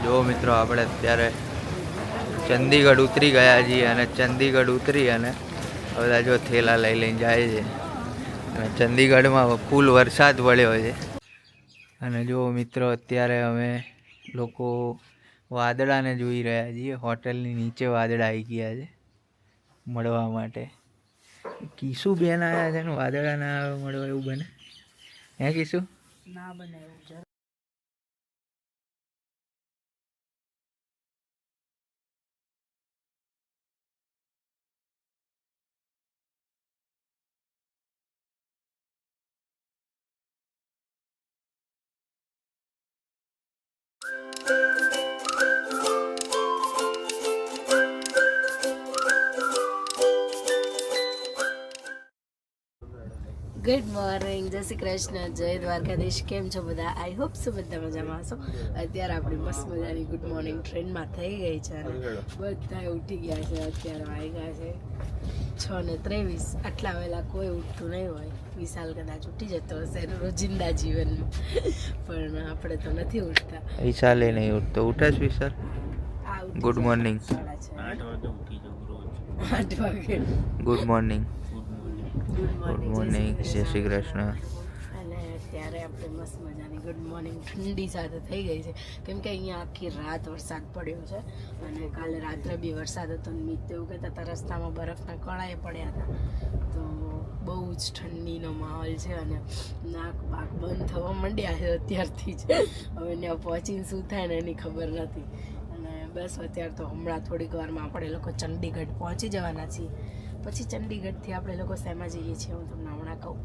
જો મિત્રો આપણે અત્યારે ચંદીગઢ ઉતરી ગયા છીએ અને ચંદીગઢ ઉતરી અને બધા જો થેલા લઈને જાય છે અને ચંદીગઢમાં ફૂલ વરસાદ પડ્યો છે. અને જો મિત્રો અત્યારે અમે લોકો વાદળાને જોઈ રહ્યા છીએ. હોટલની નીચે વાદળા આવી ગયા છે મળવા માટે. કીસુ બેન આવ્યા છે ને વાદળા ના આવે મળવા એવું બને હે કીસુ? ના બને એવું. ગુડ મોર્નિંગ, જય શ્રી કૃષ્ણ, જય દ્વારકાધીશ. કેમ છો બધા? આઈ હોપ સો બધા મજામાં હશો. અત્યારે આપણી મસ્ત મજાની ગુડ મોર્નિંગ ટ્રેનમાં થઈ ગઈ છે અને બધા ઉઠી ગયા છે. અત્યારે વાગ્યા છે 6:23. આટલા વહેલા કોઈ ઉઠતું નહીં હોય. વિશાલ કદાચ ઉઠી જતો હશે એનું રોજિંદા જીવનમાં, પણ આપણે તો નથી ઉઠતા. વિશાલે નહીં ઉઠતો. ઉઠે છે વિશાલ? Good morning. 8 વાગે. Good morning. ગુડ મોર્નિંગ, જય શ્રી કૃષ્ણ. અને અત્યારે આપણે મસ્ત મજાની ગુડ મોર્નિંગ ઠંડી સાથે થઈ ગઈ છે, કેમ કે અહીંયા આખી રાત વરસાદ પડ્યો છે અને કાલે રાત્રે બી વરસાદ હતો. મિત્ર એવું કહેતા હતા રસ્તામાં બરફના કણાએ પડ્યા હતા. તો બહુ જ ઠંડીનો માહોલ છે અને નાક બાક બંધ થવા માંડ્યા છે અત્યારથી જ. હવે ત્યાં પહોંચીને શું થાય ને એની ખબર નથી. અને બસ અત્યારે તો હમણાં થોડીક વારમાં આપણે લોકો ચંદીગઢ પહોંચી જવાના છીએ. પછી ચંદીગઢથી આપણે લોકો શેમાં જઈએ છીએ હું તમને હમણાં કહું.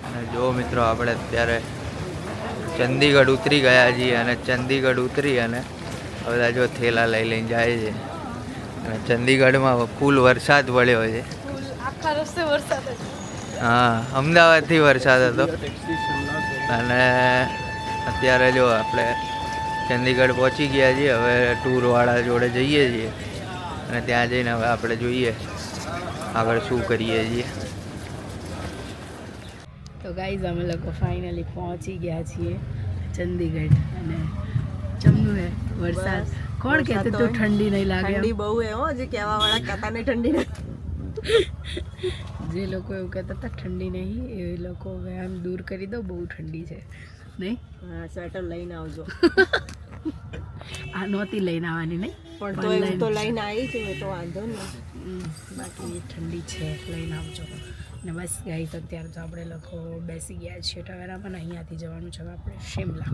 અને જો મિત્રો આપણે અત્યારે ચંદીગઢ ઉતરી ગયા છીએ અને ચંદીગઢ ઉતરી અને બધા જો થેલા લઈને જાય છે અને ચંદીગઢમાં ફૂલ વરસાદ પડ્યો છે. આખા રસ્તે વરસાદ હતો. હા, અમદાવાદથી વરસાદ હતો. અને અત્યારે જો આપણે ચંદીગઢ પહોંચી ગયા છીએ. હવે ટૂરવાળા જોડે જઈએ છીએ અને ત્યાં જઈને હવે આપણે જોઈએ આગળ શું કરીએ છીએ. તો ગાઈઝ અમે લોકો ફાઇનલી પહોંચી ગયા છીએ ચંદીગઢ. અને જમનું હે વરસાદ. કોણ કહેતું તું ઠંડી નહીં લાગે? ઠંડી બહુ હે હો, જે કહેવા વાળા કહેતા ને ઠંડી નહીં. જે લોકો એવું કહેતા હતા ઠંડી નહીં, એ લોકો વહેમ દૂર કરી દો, બહુ ઠંડી છે નહીં. હા, સ્વેટર લઈને આવજો. આ નહોતી લઈને આવવાની નહીં, પણ તો એવું તો લઈને આવી છું એ તો વાંધો નહીં. બાકી ઠંડી છે, લઈને આવજો. ને બસ ગાઈસ અત્યારે તો આપણે લોકો બેસી ગયા છીએ ટવેરામાં. અહીંયાથી જવાનું છે આપણે શિમલા.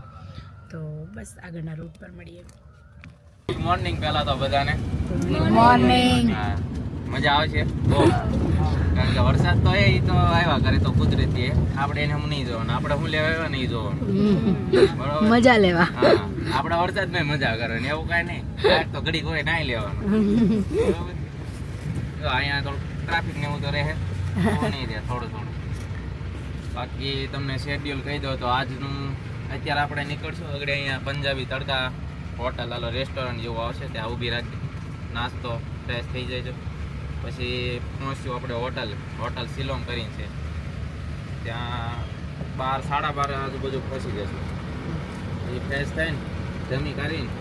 તો બસ આગળના રૂટ પર મળીએ. ગુડ મોર્નિંગ પહેલા તો બધાને. Good morning. મજા આવે છે બહુ, કારણ કે વરસાદ તો એ તો આવ્યા કરે તો કુદરતી. આપણે એને નહીં જોવાનું, આપણે શું લેવા આવ્યા નહીં જોવાનું, બરોબર? મજા લેવા. હા, આપણા વરસાદમાં મજા કરવાની, એવું કાંઈ નહીં. તો ઘડી કોઈ નાઈ લેવાનું, બરોબર? તો અહીંયા થોડું ટ્રાફિક ને એવું તો રહે, નહીં રહે થોડું. બાકી તમને શેડ્યુલ કહી દો તો આજનું અત્યારે આપણે નીકળશું આગળ. અહીંયા પંજાબી તડકા હોટલ હાલો રેસ્ટોરન્ટ જેવું આવશે, ત્યાં ઊભી રાખી નાસ્તો ફ્રેશ થઈ જાય. પછી પહોંચ્યું આપણે હોટલ શિલોંગ કરીને છે, ત્યાં 12 સાડા 12 આજુબાજુ પહોંચી જશું. પછી ફ્રેશ થઈને જમી કરીને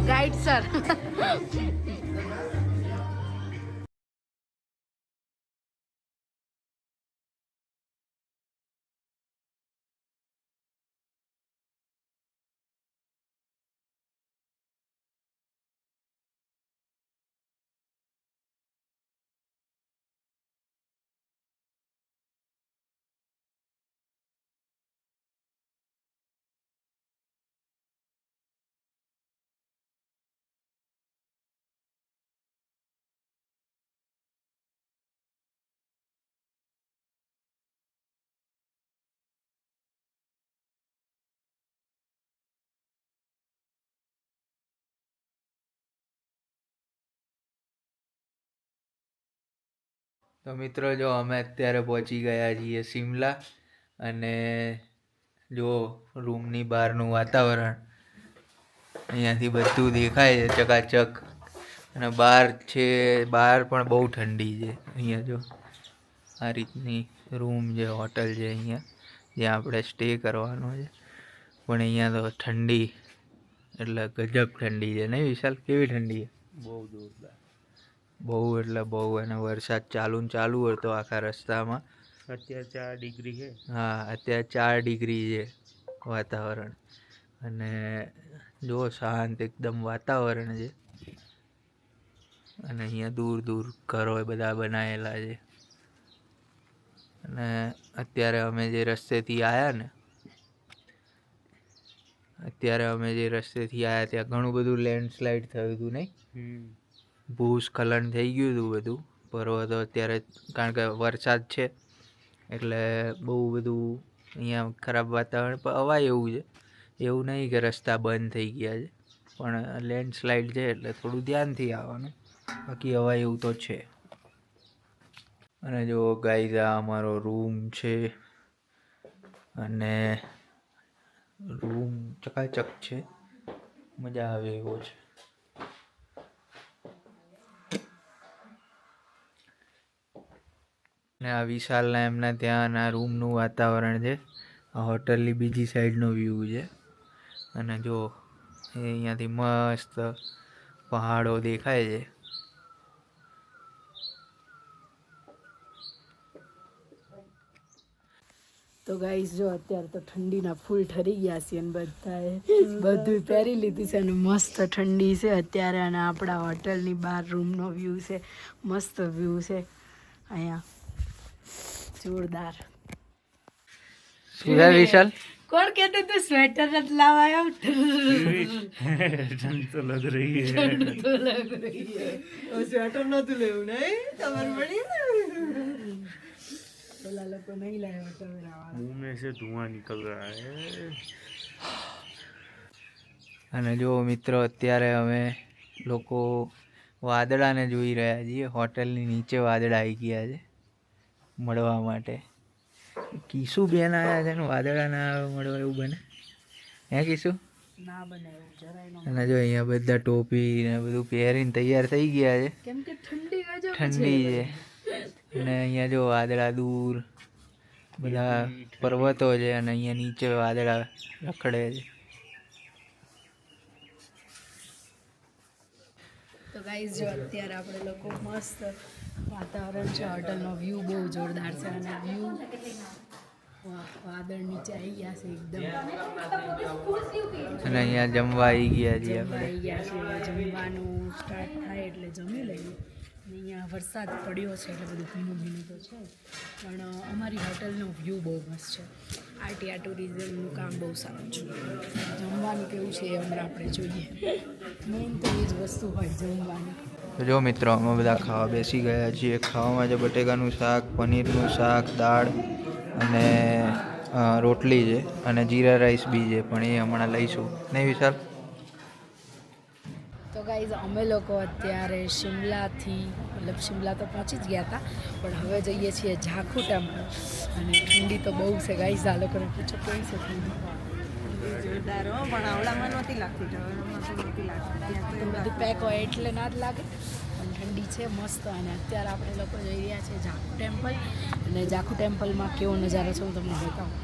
ગાઈડ સર. તો મિત્રો જો અમે અત્યારે પહોંચી ગયા છીએ શિમલા અને જો રૂમની બહારનું વાતાવરણ અહીંયાથી બધું દેખાય છે ચકાચક અને બહાર છે બહાર પણ બહુ ઠંડી છે અહીંયા જો આ રીતની રૂમ છે હોટલ છે અહીંયા જ્યાં આપણે સ્ટે કરવાનો છે પણ અહીંયા તો ઠંડી એટલે ગજબ ઠંડી છે નહીં વિશાલ કેવી ઠંડી છે બહુ જોરદાર બહુ એટલે બહુ અને વરસાદ ચાલુ ને ચાલુ હતો આખા રસ્તામાં અત્યારે 4 ડિગ્રી છે હા અત્યારે 4 ડિગ્રી છે વાતાવરણ અને જો શાંત એકદમ વાતાવરણ છે અને અહીંયા દૂર દૂર ઘરો બધા બનાવેલા છે અને અત્યારે અમે જે રસ્તેથી આવ્યા ને ત્યાં ઘણું બધું લેન્ડસ્લાઇડ થયું હતું નહીં ભૂસ્ખલન થઈ ગયું હતું બધું પર્વતો અત્યારે કારણ કે વરસાદ છે એટલે બહુ બધું અહીંયા ખરાબ વાતાવરણ પણ અવાય એવું છે એવું નહીં કે રસ્તા બંધ થઈ ગયા છે પણ લેન્ડસ્લાઇડ છે એટલે થોડું ધ્યાનથી આવવાનું બાકી અવાય એવું તો છે અને જો ગાઈઝ આ અમારો રૂમ છે અને રૂમ ચકાચક છે મજા આવે એવો છે ને આ વિશાલના એમના ત્યાંના રૂમનું વાતાવરણ છે આ હોટલની બીજી સાઈડનો વ્યૂ છે અને જો એ અહીંયાથી મસ્ત પહાડો દેખાય છે તો ગાઈસ જો અત્યારે તો ઠંડીના ફૂલ ઠરી ગયા છે અને બધાએ બધું પહેરી લીધું છે અને મસ્ત ઠંડી છે અત્યારે અને આપણા હોટલની બહાર રૂમનો વ્યૂ છે મસ્ત વ્યૂ છે અહીંયા જોરદાર શું છે વિશાલ કોણ કહેते તું સ્વેટર નથી લાવાયો ठंड तो लग रही है તો લગ રહી હે સ્વેટર નતું લેવું નહીં ખબર પડી ને પેલા લોકો નહીં લાવ્યા કેમેરા मुंह में से धुआं निकल रहा है અને જો મિત્રો અત્યારે અમે લોકો વાદળાને જોઈ રહ્યા છીએ હોટલની નીચે વાદળા આવી ગયા છે મળવા માટે કીસુ બેન આવ્યા છે ને વાદળા ના આવે મળવા એવું બને હે કીસુ ના બનાવ્યું જરાય ન અને જો અહીંયા બધા ટોપી ને બધું પહેરીને તૈયાર થઈ ગયા છે કેમ કે ઠંડી ગજબ ઠંડી છે અને અહીંયા જો વાદળા દૂર બધા પર્વતો છે અને અહીંયા નીચે વાદળા રખડે છે તો ગાઈઝ જો અત્યારે આપણે લોકો મસ્ત વાતાવરણ છે હોટલનો વ્યૂ બહુ જોરદાર છે અને વ્યૂ વાદળ નીચે આવી ગયા છે એકદમ અને અહીંયા જમવા આવી ગયા છીએ આપણે આવી ગયા છે જમવાનું સ્ટાર્ટ થાય એટલે જમી લઈએ અને અહીંયા વરસાદ પડ્યો છે એટલે બધું ભીનું ભીનું તો છે પણ અમારી હોટલનો વ્યૂ બહુ મસ્ત છે આરટીઆર ટુરિઝમનું કામ બહુ સારું છે જમવાનું કેવું છે એ હમણાં આપણે જોઈએ મેઇન તો એ જ વસ્તુ હોય જમવાની તો જો મિત્રો અમે બધા ખાવા બેસી ગયા છીએ ખાવામાં છે બટેકાનું શાક પનીરનું શાક દાળ અને રોટલી છે અને જીરા રાઈસ બી છે પણ એ હમણાં લઈશું નહીં વિશાલ તો ગાઈઝ અમે લોકો અત્યારે શિમલાથી મતલબ શિમલા તો પહોંચી જ ગયા હતા પણ હવે જઈએ છીએ ઝાખુ ટેમ્પલ અને ઠંડી તો બહુ છે ગાઈઝ આ લોકોને પૂછો કેવી છે ઠંડી જોરદાર હો પણ આવડામાં નહોતી લાગતી ઢવળમાં તો નહોતી લાગતી ત્યાં તો બધું પેક હોય એટલે ના જ લાગે પણ ઠંડી છે મસ્ત અને અત્યારે આપણે લોકો જઈ રહ્યા છીએ ઝાખુ ટેમ્પલ અને ઝાખુ ટેમ્પલમાં કેવો નજારો છે હું તમને બતાવું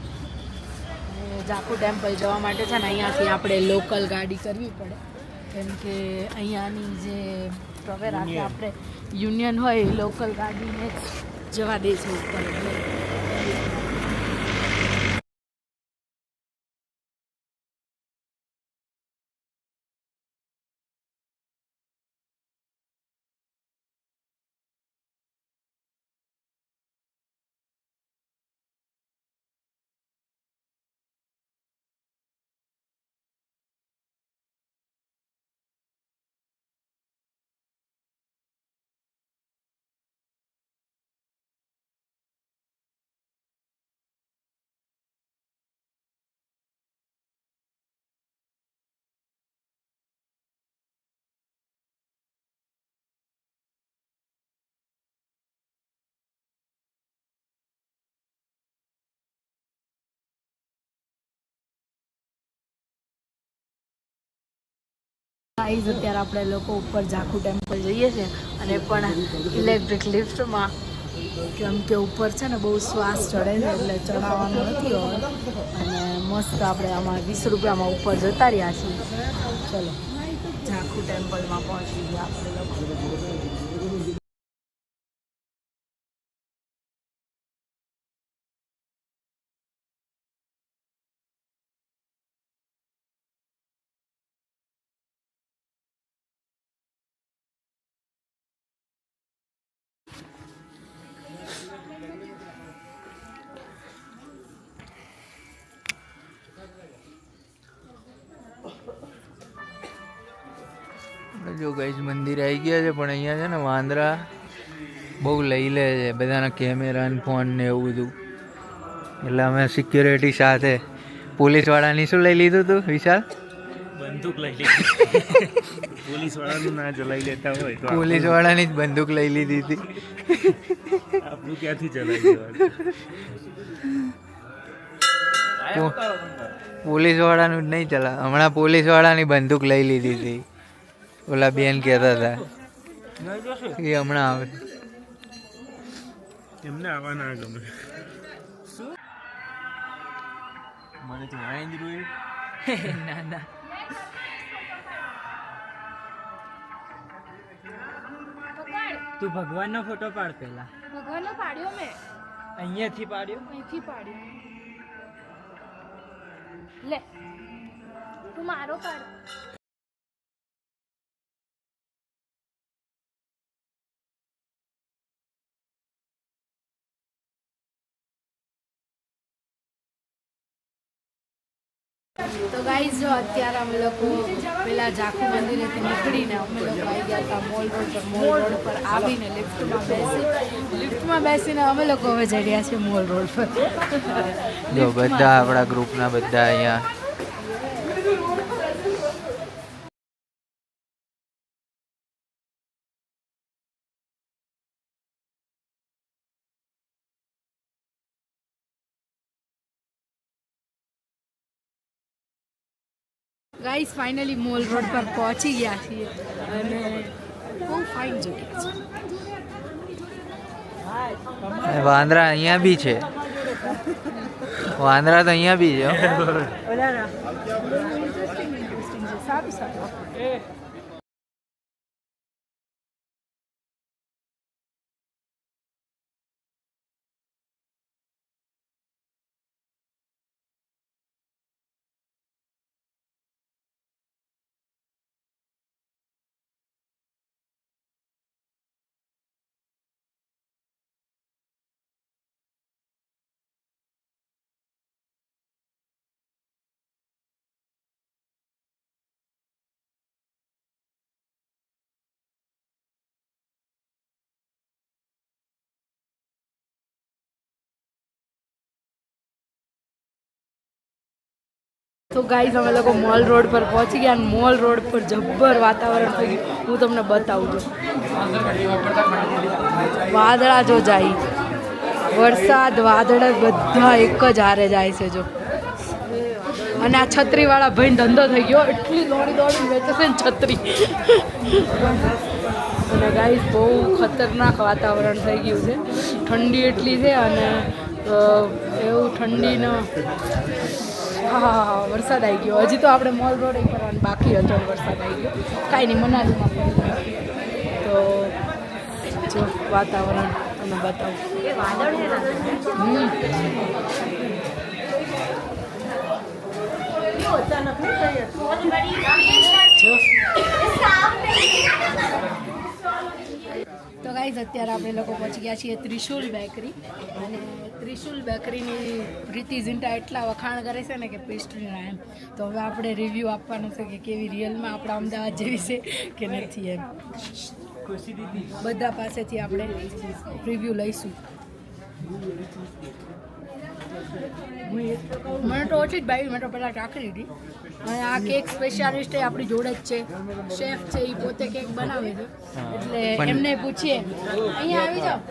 અને ઝાખુ ટેમ્પલ જવા માટે છે ને અહીંયાથી આપણે લોકલ ગાડી કરવી પડે કેમ કે અહીંયાની જે પ્રવેરાથી આપણે યુનિયન હોય એ લોકલ ગાડીને જ જવા દે છે ઉપર એટલે ગાઈઝ અત્યારે આપણે લોકો ઉપર ઝાખુ ટેમ્પલ જઈએ છીએ અને પણ ઇલેક્ટ્રિક લિફ્ટમાં, કેમ કે ઉપર છે ને બહુ શ્વાસ ચડે છે એટલે ચડાવવાનું નથી હોતું. અને મસ્ત આપણે આમાં 20 રૂપિયામાં ઉપર જતા રહ્યા છીએ. ચલો ઝાખુ ટેમ્પલમાં પહોંચી ગયા આપણે લોકો. જો ગાઈસ મંદિર આવી ગયા છે, પણ અહીંયા છે ને વાંદરા બહુ લઈ લે છે બધાના કેમેરા ને ફોન ને એવું બધું. એટલે અમે સિક્યોરિટી સાથે પોલીસવાળાની શું લઈ લીધું હતું વિશાલ? બંદૂક લઈ લીધી. પોલીસવાળાનું ના ચલાવી લેતા હોય તો પોલીસવાળાની જ બંદૂક લઈ લીધી હતી. આપણું ક્યાંથી ચલાવી દેવાનું? પોલીસવાળાનું જ નહીં ચલા. હમણાં પોલીસવાળાની બંદૂક લઈ લીધી હતી. ઓલા બેન કહેતા હતા એ હમણાં આવે. એમને આવા ના ગમે. મને તો ના ના તું ભગવાનનો ફોટો પાડ પેલા. ભગવાનનો પાડ્યો મેં, અહીંયાથી પાડ્યો. અહીંથી પાડ્યો. લે તું મારો પાડ. તો ગાઈઝ જો અત્યારે અમે લોકો પેલા ઝાખુ મંદિરેથી નીકળીને અમે લોકો આવી ગયા હતા મોલ રોડ પર. મોલ રોડ પર આવીને લિફ્ટમાં બેસીને અમે લોકો હવે જઈ રહ્યા છીએ મોલ રોડ પર. જો બધા આપણા ગ્રુપના બધા અહીંયા ગાઈઝ ફાઇનલી મોલ રોડ પર પહોંચી ગયા છીએ અને બહુ ફાઇન જગ્યા છે. વાંદરા અહીંયા બી છે. વાંદરા તો અહીંયા બી છે. સારું સારું. તો ગાઈઝ અમે લોકો મોલ રોડ પર પહોંચી ગયા અને મોલ રોડ પર જબ્બર વાતાવરણ થઈ ગયું. હું તમને બતાવું છું. વાદળા જો જાય, વરસાદ વાદળ બધા એક જ હારે જાય છે જો. અને આ છત્રીવાળા ભાઈને ધંધો થઈ ગયો, એટલી દોડીને વેચે છે ને છત્રી. અને ગાઈઝ બહુ ખતરનાક વાતાવરણ થઈ ગયું છે. ઠંડી એટલી છે અને એવું ઠંડીનો હા વરસાદ આવી ગયો. હજી તો આપણે મોલ રોડ કરવાનું બાકી હતો, વરસાદ આવી ગયો. કાંઈ નહીં, મનાલીમાં પડી. તો જો વાતાવરણ તમે બતાવું. તો ગાઈઝ અત્યારે આપણે લોકો પહોંચી ગયા છીએ ત્રિશુલ બેકરી. અને ત્રિશુલ બેકરીની પ્રીતિ ઝિંટા એટલા વખાણ કરે છે ને કે પેસ્ટ્રીના એમ. તો હવે આપણે રિવ્યૂ આપવાનું છે કે કેવી રિયલમાં આપણા અમદાવાદ જેવી છે કે નથી એમ. બધા પાસેથી આપણે રિવ્યૂ લઈશું. મને તો ઓછી જ ભાઈ, મેં તો પહેલાં ચાખી લીધી. અને આ કેક સ્પેશિયાલિસ્ટ એ આપણી જોડે જ છે, શેફ છે, એ પોતે કેક બનાવે છે. એટલે એમને પૂછીએ, અહીંયા આવી જાઓ.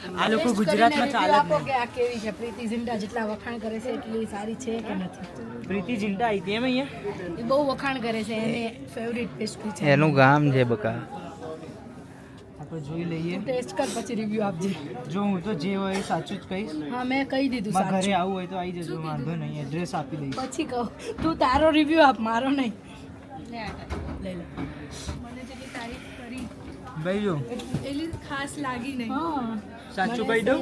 આ લોકો Taste ગુજરાતમાં કરીને ચાલે review જ આપો નહીં. કે આ કેવી છે પ્રીતિ ઝિંટા જેટલા વખાણ કરે છે એટલી સારી છે કે નથી. પ્રીતિ ઝિંટા આવી હતી એમ અહીંયા. એ બહુ વખાણ કરે છે એને ફેવરિટ પેસ્ટ્રી છે. એનું ગામ છે બકા. આપણે જોઈ લઈએ. ટેસ્ટ કર પછી રિવ્યુ આપજે. જો હું તો જે હોય એ સાચું જ કહીશ. હા મેં કહી દીધું મારા ઘરે સાચું. આવું હોય તો આવી જજો, વાંધો નહીં, એડ્રેસ આપી દઈશ. પછી કહું તું તારો રિવ્યુ આપ મારો નહીં. લઈ લે. ભાઈ જો એટલી ખાસ લાગી નહીં. હા સાચું કહી દઉં,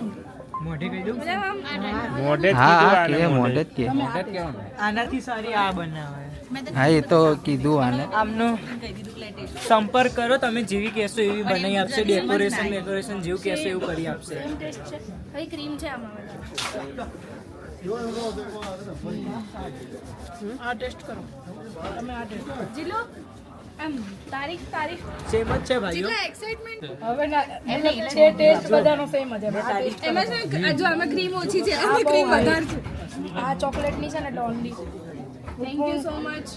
મોઢે કહી દઉં, મોઢે જ હા કીધું હા આને કે મોઢે. મોઢે જ કે. તમે આપે. આનાથી સારી આ બનાવે. હા એ તો કીધું આને. આમનો સંપર્ક કરો, તમે જેવી કહેશો એવી બનાવી આપશે. ડેકોરેશન જેવું કહેશો એવું કરી આપશે. સેમ ટેસ્ટ છે. કઈ ક્રીમ છે આમાં? આ ટેસ્ટ કરો. તમે આ ટેસ્ટ કરો. જીલો એમ તારીખ સેમ જ છે ભાઈઓ. હવે ના મતલબ છે ટેસ્ટ બધાનો સેમ જ છે. એમાં જો આમાં ક્રીમ ઓછી છે આમાં ક્રીમ વધારે છે. આ ચોકલેટની છે ને ડોનની. Thank you so much.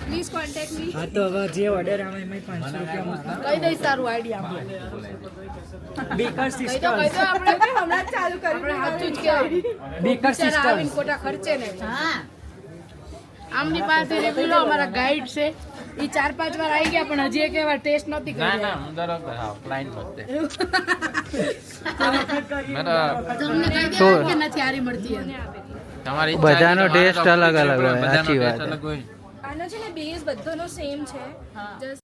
Please contact me. હા તો હવે જે ઓર્ડર આવે એમાં 500 રૂપિયા મારા. કહી દઈશ તારું આઈડિયા. બેકર કહી દો સિસ્ટર્સ. આપણે હમણાં જ ચાલુ કર્યું. આપણે સાચું જ કહેવાય. બેકર બિચારા આવીને સિસ્ટર્સ. ખોટા ખર્ચે ને. આમની પાસે રિવ્યુ લો, અમારા ગાઈડ છે. એ 4-5 વાર આવી ગયા પણ હજી એક વાર ટેસ્ટ નહોતી ના કરી. ના હું દર વખતે હા ક્લાયન્ટ બધે તમને કહી તો- દેવાનું કે નથી હારી મળતી એમ. તમારી બધાનો ટેસ્ટ અલગ અલગ હોય, સાચી વાત. આનો છે ને બેઝ બધાનો સેમ છે જસ્ટ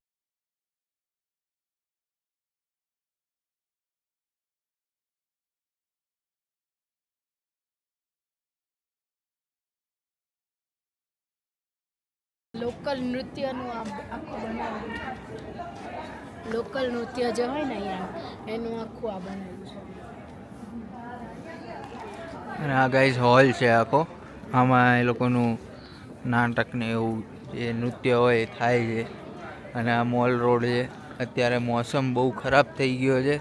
લોકલ નૃત્યનું આખું બનાવ્યું. લોકલ નૃત્ય જે હોય ને અહીંયા એનું આખું આ બનાવ્યું છે. અને આ ગાઈઝ હોલ છે આખો. આમાં એ લોકોનું નાટક ને એવું જે નૃત્ય હોય એ થાય છે. અને આ મોલ રોડ છે. અત્યારે મોસમ બહુ ખરાબ થઈ ગયો છે.